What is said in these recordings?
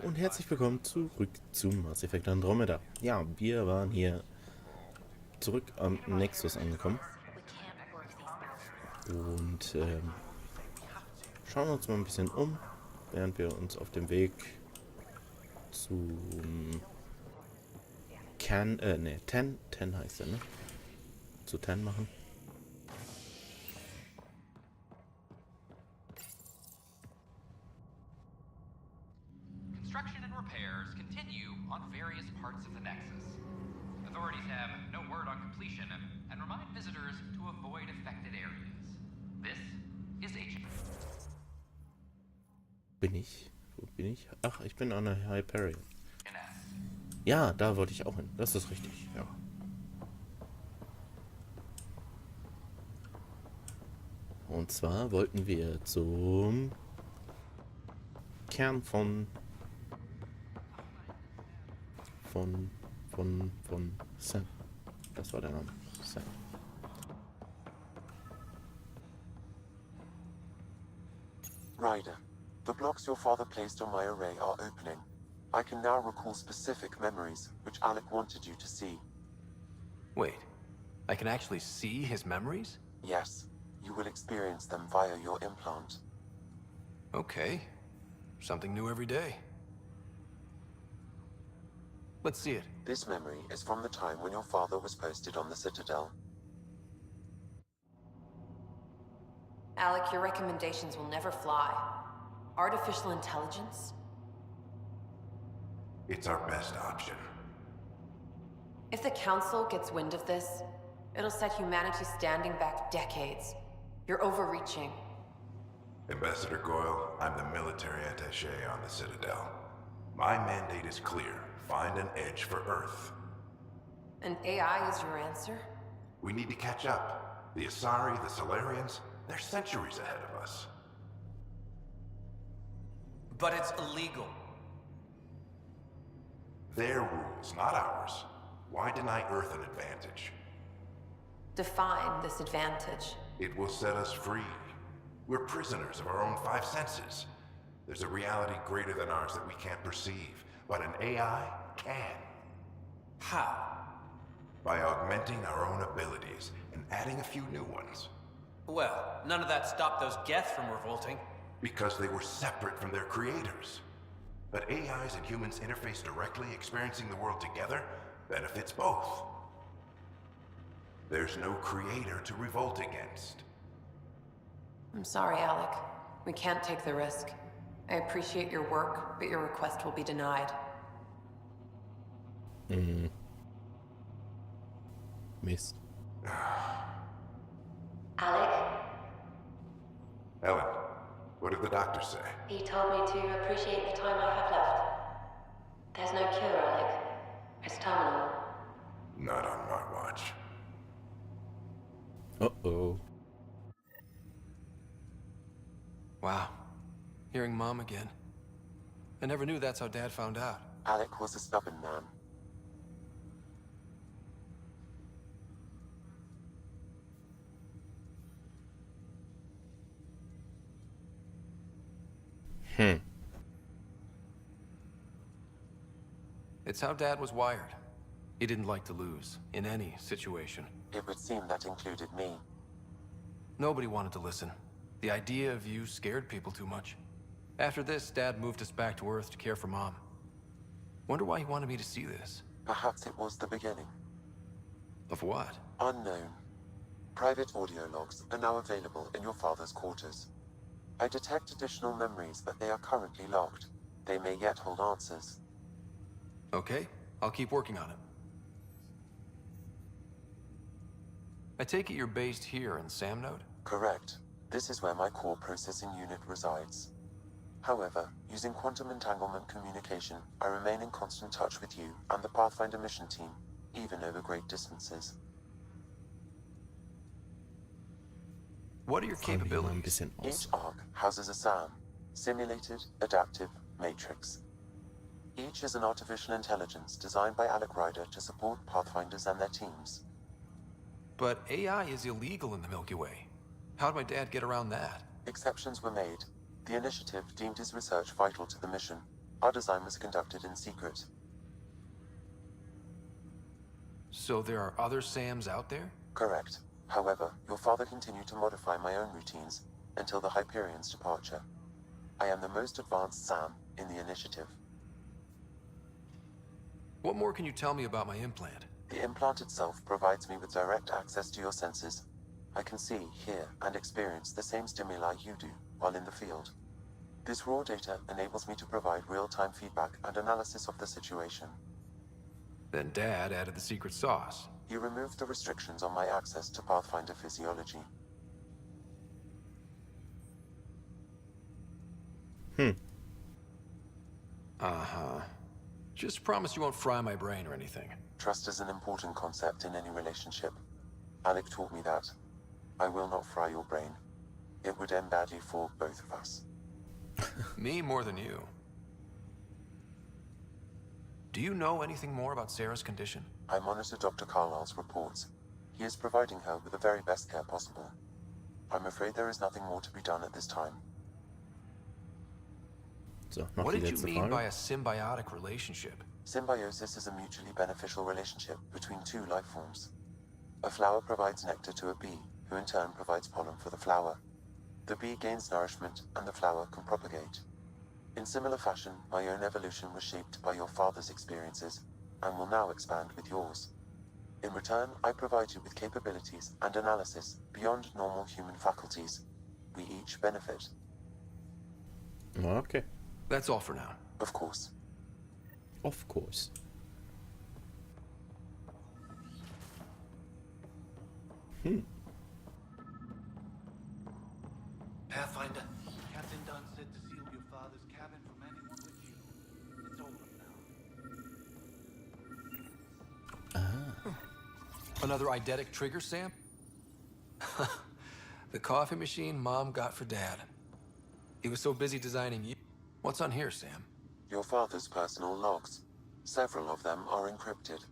und herzlich willkommen zurück zu Mass Effect Andromeda. Ja, wir waren hier zurück am Nexus angekommen und schauen uns mal ein bisschen um, während wir uns auf dem Weg zum Ten heißt er, ne? Zu Ten machen. Construction and repairs continue on various parts of the Nexus. Authorities have no word on completion and remind visitors to avoid affected areas. This is H. Wo bin ich? Ach, ich bin an der Hyperion. Ja, da wollte ich auch hin. Das ist richtig, ja. Und zwar wollten wir zum Kern von Sam. Das war der Name. Sam. Ryder, the blocks your father placed on my array are opening. I can now recall specific memories, which Alec wanted you to see. Wait, I can actually see his memories? Yes, you will experience them via your implant. Okay, something new every day. Let's see it. This memory is from the time when your father was posted on the Citadel. Alec, your recommendations will never fly. Artificial intelligence? It's our best option. If the Council gets wind of this, it'll set humanity standing back decades. You're overreaching. Ambassador Goyle, I'm the military attaché on the Citadel. My mandate is clear. Find an edge for Earth. And AI is your answer? We need to catch up. The Asari, the Solarians, they're centuries ahead of us. But it's illegal. Their rules, not ours. Why deny Earth an advantage? Define this advantage. It will set us free. We're prisoners of our own five senses. There's a reality greater than ours that we can't perceive, but an AI can. How? By augmenting our own abilities and adding a few new ones. Well, none of that stopped those Geth from revolting. Because they were separate from their creators. But AIs and humans interface directly, experiencing the world together, benefits both. There's no creator to revolt against. I'm sorry, Alec. We can't take the risk. I appreciate your work, but your request will be denied. Mist. Alec, Ellen, what did the doctor say? he told me to appreciate the time I have left. There's no cure, Alec. It's terminal. Not on my watch. Uh-oh. Wow, hearing Mom again. I never knew that's how Dad found out. Alec was a stubborn man. It's how Dad was wired. He didn't like to lose, in any situation. It would seem that included me. Nobody wanted to listen. The idea of you scared people too much. After this, Dad moved us back to Earth to care for Mom. Wonder why he wanted me to see this. Perhaps it was the beginning. Of what? Unknown. Private audio logs are now available in your father's quarters. I detect additional memories, but they are currently locked. They may yet hold answers. Okay, I'll keep working on it. I take it you're based here in Sam Node? Correct. This is where my core processing unit resides. However, using quantum entanglement communication, I remain in constant touch with you and the Pathfinder mission team, even over great distances. What are your capabilities? Each arc houses a SAM, Simulated Adaptive Matrix. Each is an artificial intelligence designed by Alec Ryder to support Pathfinders and their teams. But AI is illegal in the Milky Way. How'd my dad get around that? Exceptions were made. The initiative deemed his research vital to the mission. Our design was conducted in secret. So there are other Sams out there? Correct. However, your father continued to modify my own routines until the Hyperion's departure. I am the most advanced Sam in the initiative. What more can you tell me about my implant? The implant itself provides me with direct access to your senses. I can see, hear, and experience the same stimuli you do while in the field. This raw data enables me to provide real-time feedback and analysis of the situation. Then Dad added the secret sauce. You removed the restrictions on my access to Pathfinder physiology. Uh-huh. Just promise you won't fry my brain or anything. Trust is an important concept in any relationship. Alec taught me that. I will not fry your brain. It would end badly for both of us. Me more than you. Do you know anything more about Sarah's condition? I monitor Dr. Carlisle's reports. He is providing her with the very best care possible. I'm afraid there is nothing more to be done at this time. So, noch What die did you letzte mean Frage. by a symbiotic relationship? Symbiosis is a mutually beneficial relationship between two life forms. A flower provides nectar to a bee, who in turn provides pollen for the flower. The bee gains nourishment, and the flower can propagate. In similar fashion, my own evolution was shaped by your father's experiences, and will now expand with yours. In return, I provide you with capabilities and analysis beyond normal human faculties. We each benefit. Okay. That's all for now. Of course. Of course. Pathfinder. Captain Dunn said to seal your father's cabin from anyone but you. It's open now. Another eidetic trigger, Sam? The coffee machine Mom got for Dad. He was so busy designing you. What's on here, Sam? Your father's personal logs. Several of them are encrypted.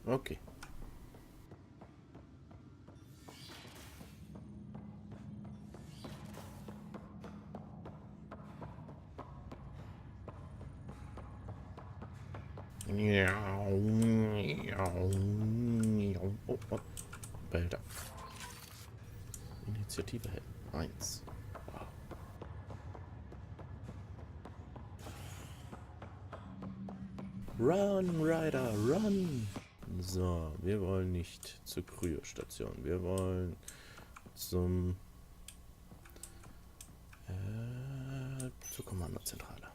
Okay. Oh, oh. Behälter. Initiative hätten. 1. Wow. Run, Ryder, run! So, wir wollen nicht zur Kryostation. Wir wollen zur Kommandozentrale.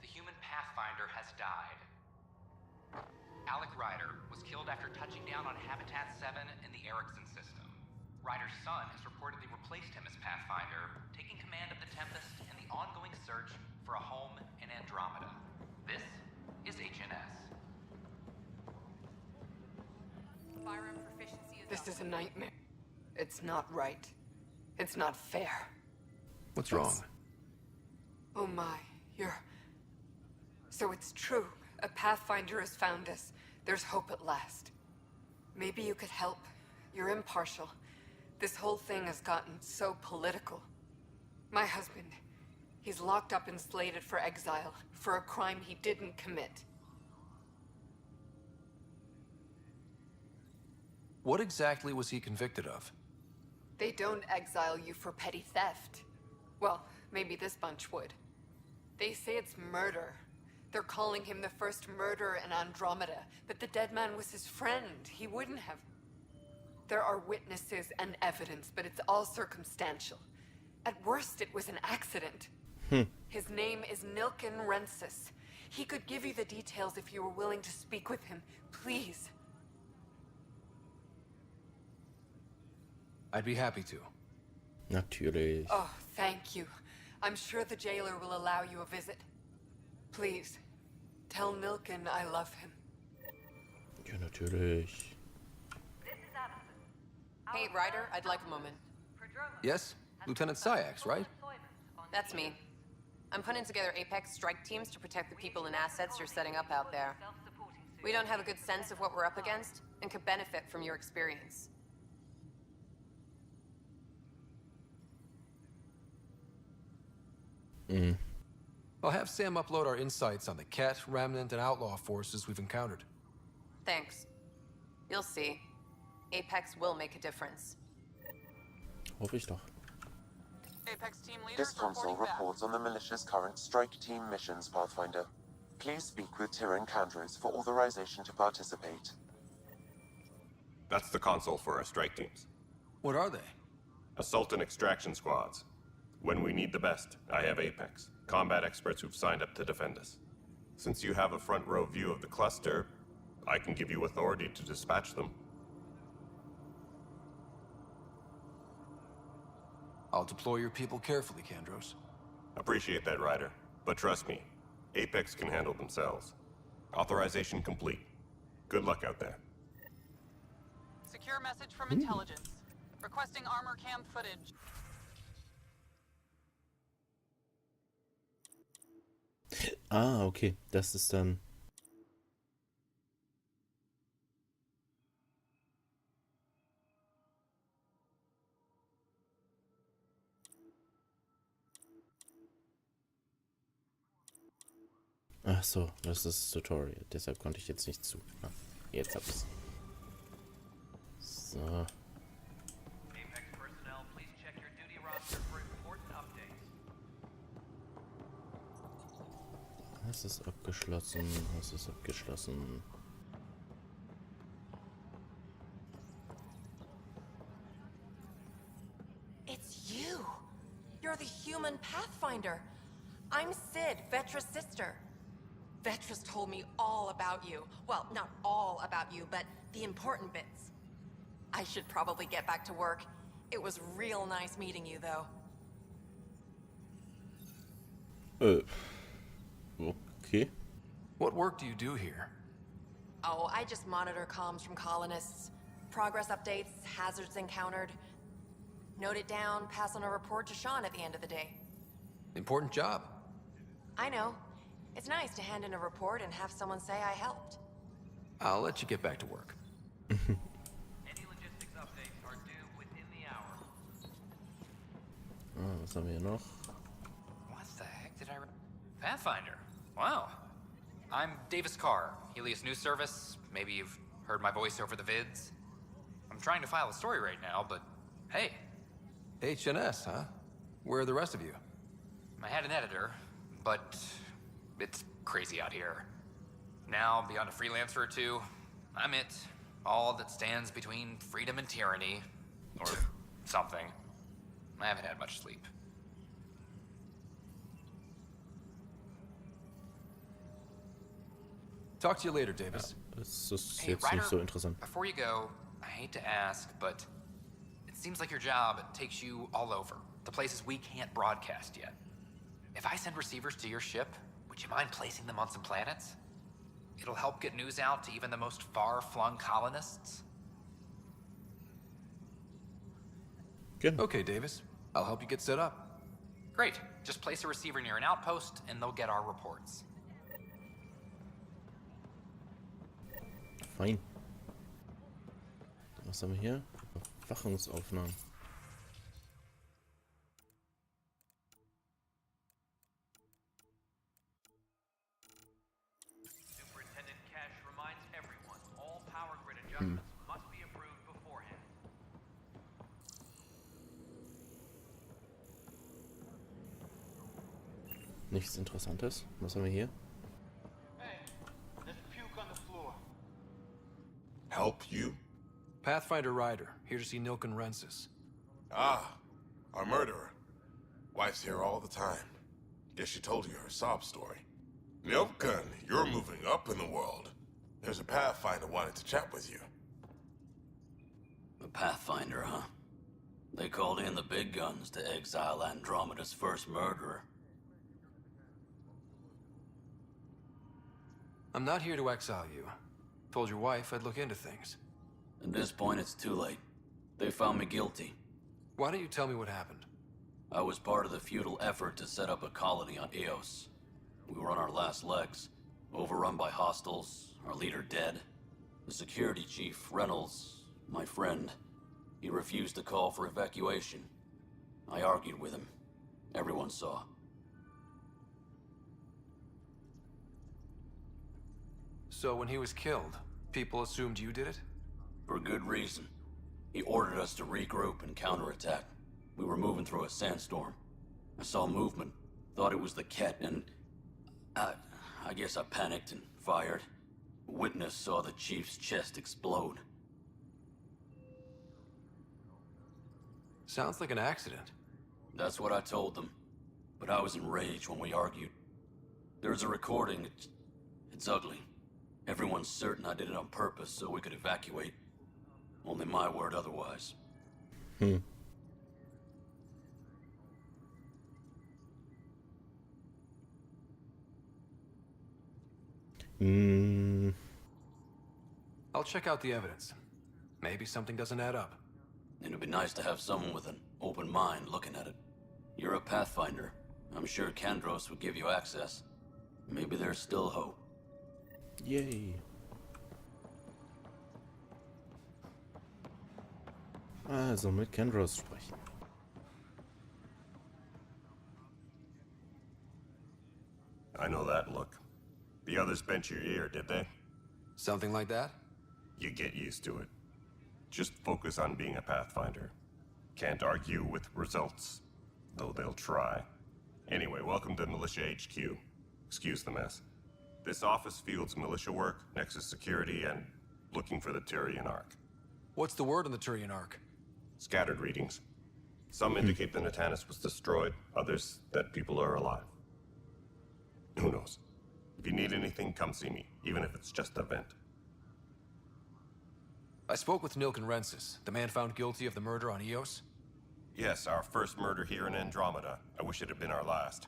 The human Pathfinder has died. Alec Ryder was killed after touching down on Habitat 7 in the Erickson system. Ryder's son has reportedly replaced him as Pathfinder, taking command of the Tempest in the ongoing search for a home in Andromeda. This is HNS. Firearm proficiency is This is a nightmare. It's not right. It's not fair. What's wrong? Oh my, you're... So it's true. A Pathfinder has found us. There's hope at last. Maybe you could help. You're impartial. This whole thing has gotten so political. My husband, he's locked up and slated for exile for a crime he didn't commit. What exactly was he convicted of? They don't exile you for petty theft. Well, maybe this bunch would. They say it's murder. They're calling him the first murderer in Andromeda, but the dead man was his friend. He wouldn't have... There are witnesses and evidence, but it's all circumstantial. At worst, it was an accident. His name is Nilken Rensis. He could give you the details if you were willing to speak with him. Please. I'd be happy to. Natürlich. Oh, thank you. I'm sure the jailer will allow you a visit. Please, tell Nilken I love him. Ja, natürlich. Hey, Ryder, I'd like a moment. Yes? Lieutenant Syax, right? That's me. I'm putting together Apex strike teams to protect the people and assets you're setting up out there. We don't have a good sense of what we're up against, and could benefit from your experience. I'll have Sam upload our insights on the Ket, Remnant, and Outlaw forces we've encountered. Thanks. You'll see. Apex will make a difference. Hoffe ich doch. Apex team leaders This console reporting back. reports on the militia's current strike team missions, Pathfinder. Please speak with Tyrion Candros for authorization to participate. That's the console for our strike teams. What are they? Assault and extraction squads. When we need the best, I have Apex, combat experts who've signed up to defend us. Since you have a front row view of the cluster, I can give you authority to dispatch them. I'll deploy your people carefully, Candros. Appreciate that, Ryder. But trust me, Apex can handle themselves. Authorization complete. Good luck out there. Secure message from intelligence. Requesting armor cam footage. Ah, okay. Das ist dann... Ach so, das ist das Tutorial. Deshalb konnte ich jetzt nicht zu. Ah, jetzt hab ich's. So. Apex personnel, please check your duty roster for important updates. Das ist abgeschlossen. Das ist abgeschlossen. It's you! You're the human Pathfinder. I'm Sid, Vetra's sister. Vetra's told me all about you. Well, not all about you, but the important bits. I should probably get back to work. It was real nice meeting you, though. Okay. What work do you do here? Oh, I just monitor comms from colonists. Progress updates, hazards encountered. Note it down, pass on a report to Sean at the end of the day. Important job. I know. It's nice to hand in a report and have someone say I helped. I'll let you get back to work. Any logistics updates are due within the hour. Ah, was haben wir hier noch? What the heck did I... Pathfinder. Wow. I'm Davis Carr, Helios News Service. Maybe you've heard my voice over the vids. I'm trying to file a story right now, but hey. HNS, huh? Where are the rest of you? I had an editor, but it's crazy out here. Now, beyond a freelancer or two, I'm it. All that stands between freedom and tyranny. Or something. I haven't had much sleep. Talk to you later, Davis. Das ist Hey, jetzt Ryder, nicht so interessant. before you go, I hate to ask, but it seems like your job takes you all over. The places we can't broadcast yet. If I send receivers to your ship, would you mind placing them on some planets? It'll help get news out to even the most far-flung colonists. Good. Okay, Davis. I'll help you get set up. Great. Just place a receiver near an outpost, and they'll get our reports. Fein. Was haben wir hier? Überwachungsaufnahmen. Superintendent Cash reminds everyone all power grid adjustments must be approved beforehand. Nichts Interessantes. Was haben wir hier? Hey, there's puke on the floor. Help you? Pathfinder Ryder, here to see Nilken Rensis. Ah, our murderer. Wife's here all the time. Guess she told you her sob story. Nilken, you're moving up in the world. There's a Pathfinder wanting to chat with you. A Pathfinder, huh? They called in the big guns to exile Andromeda's first murderer. I'm not here to exile you. Told your wife I'd look into things. At this point, it's too late. They found me guilty. Why don't you tell me what happened? I was part of the futile effort to set up a colony on Eos. We were on our last legs, overrun by hostiles, our leader dead. The security chief, Reynolds, my friend, he refused to call for evacuation. I argued with him. Everyone saw. So when he was killed, people assumed you did it? For good reason. He ordered us to regroup and counterattack. We were moving through a sandstorm. I saw movement, thought it was the Ket, and I guess I panicked and fired. A witness saw the chief's chest explode. Sounds like an accident. That's what I told them. But I was enraged when we argued. There's a recording. It's ugly. Everyone's certain I did it on purpose so we could evacuate. Only my word otherwise. I'll check out the evidence. Maybe something doesn't add up. It'd be nice to have someone with an open mind looking at it. You're a Pathfinder. I'm sure Kandros would give you access. Maybe there's still hope. Yay. Also mit Kandros sprechen. I know that look. The others bent your ear, did they? Something like that? You get used to it. Just focus on being a Pathfinder. Can't argue with results, though they'll try. Anyway, welcome to Militia HQ. Excuse the mess. This office fields militia work, Nexus security, and looking for the Turian Ark. What's the word on the Turian Ark? Scattered readings. Some indicate the Natanus was destroyed, others that people are alive. Who knows? If you need anything, come see me, even if it's just a vent. I spoke with Nilken Rensis, the man found guilty of the murder on Eos. Yes, our first murder here in Andromeda. I wish it had been our last.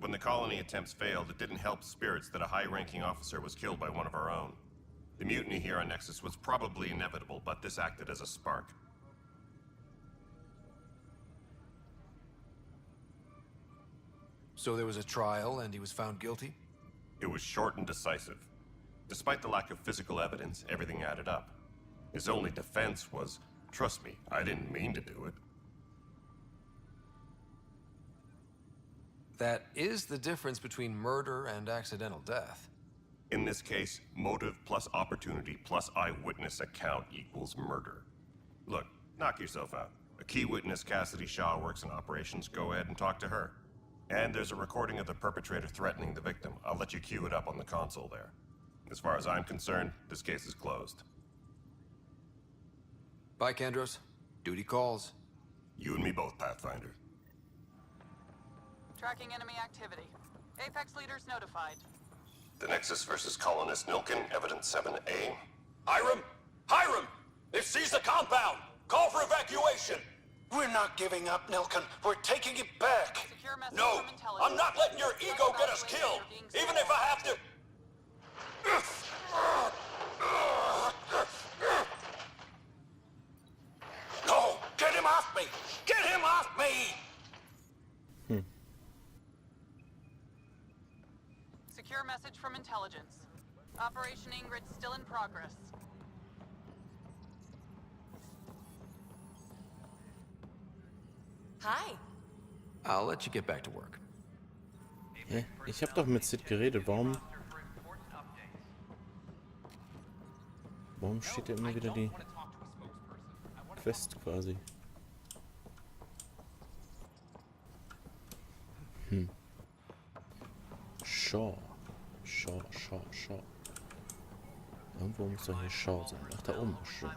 When the colony attempts failed, it didn't help spirits that a high-ranking officer was killed by one of our own. The mutiny here on Nexus was probably inevitable, but this acted as a spark. So there was a trial and he was found guilty? It was short and decisive. Despite the lack of physical evidence, everything added up. His only defense was, trust me, I didn't mean to do it. That is the difference between murder and accidental death. In this case, motive plus opportunity plus eyewitness account equals murder. Look, knock yourself out. A key witness, Cassidy Shaw, works in operations. Go ahead and talk to her. And there's a recording of the perpetrator threatening the victim. I'll let you cue it up on the console there. As far as I'm concerned, this case is closed. Bye, Kandros. Duty calls. You and me both, Pathfinder. Tracking enemy activity. Apex leaders notified. The Nexus versus Colonist Nilken, Evidence 7A. Hiram! Hiram! They've seized the compound! Call for evacuation! We're not giving up, Nilken. We're taking it back. Secure message No! from intelligence. I'm not letting your ego get us killed! Even if I have to... No! Get him off me! Get him off me! Secure message from intelligence. Operation Ingrid still in progress. Hi. I'll let you get back to work. Hä? Ich hab doch mit Sid geredet, warum steht da immer wieder die Quest quasi? Shaw. Irgendwo muss doch hier Shaw sein. Ach, da oben, stimmt.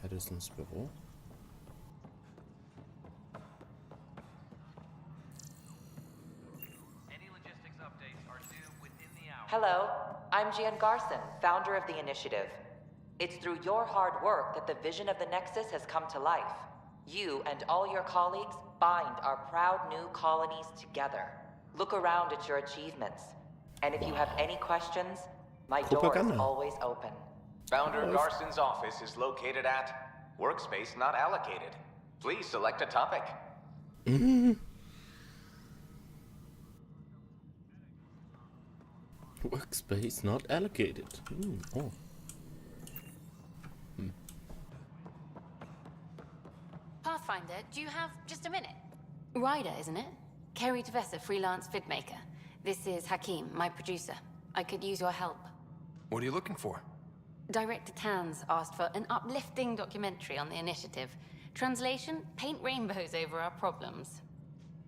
Edisons Büro. Hello, I'm Jan Garson, founder of the initiative. It's through your hard work that the vision of the Nexus has come to life. You and all your colleagues bind our proud new colonies together. Look around at your achievements. And if you have any questions, My door is Propaganda. always open. Founder Garson's office is located at workspace not allocated. Please select a topic. Workspace not allocated. Oh. Pathfinder, do you have just a minute? Ryder, isn't it? Kerry Tavessa, freelance vidmaker. This is Hakim, my producer. I could use your help. What are you looking for? Director Tans asked for an uplifting documentary on the initiative. Translation, paint rainbows over our problems.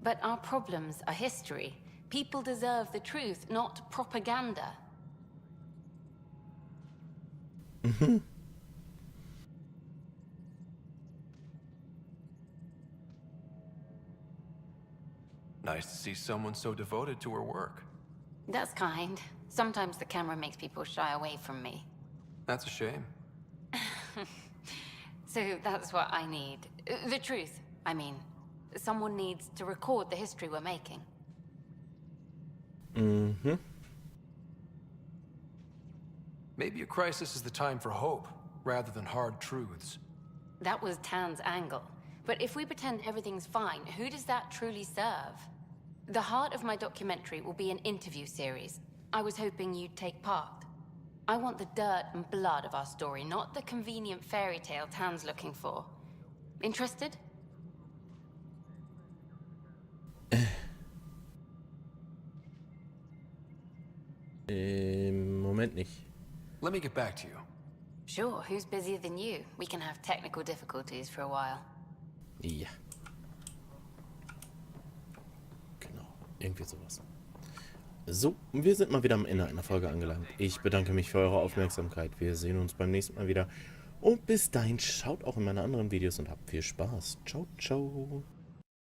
But our problems are history. People deserve the truth, not propaganda. Nice to see someone so devoted to her work. That's kind. Sometimes the camera makes people shy away from me. That's a shame. So that's what I need. The truth, I mean. Someone needs to record the history we're making. Maybe a crisis is the time for hope, rather than hard truths. That was Tan's angle. But if we pretend everything's fine, who does that truly serve? The heart of my documentary will be an interview series. I was hoping you'd take part. I want the dirt and blood of our story, not the convenient fairy tale Tan's looking for. Interested? Moment nicht. Let me get back to you. Sure, who's busier than you? We can have technical difficulties for a while. Ja. Genau, irgendwie sowas. So, wir sind mal wieder am Ende einer Folge angelangt. Ich bedanke mich für eure Aufmerksamkeit. Wir sehen uns beim nächsten Mal wieder. Und bis dahin, schaut auch in meine anderen Videos und habt viel Spaß. Ciao, ciao.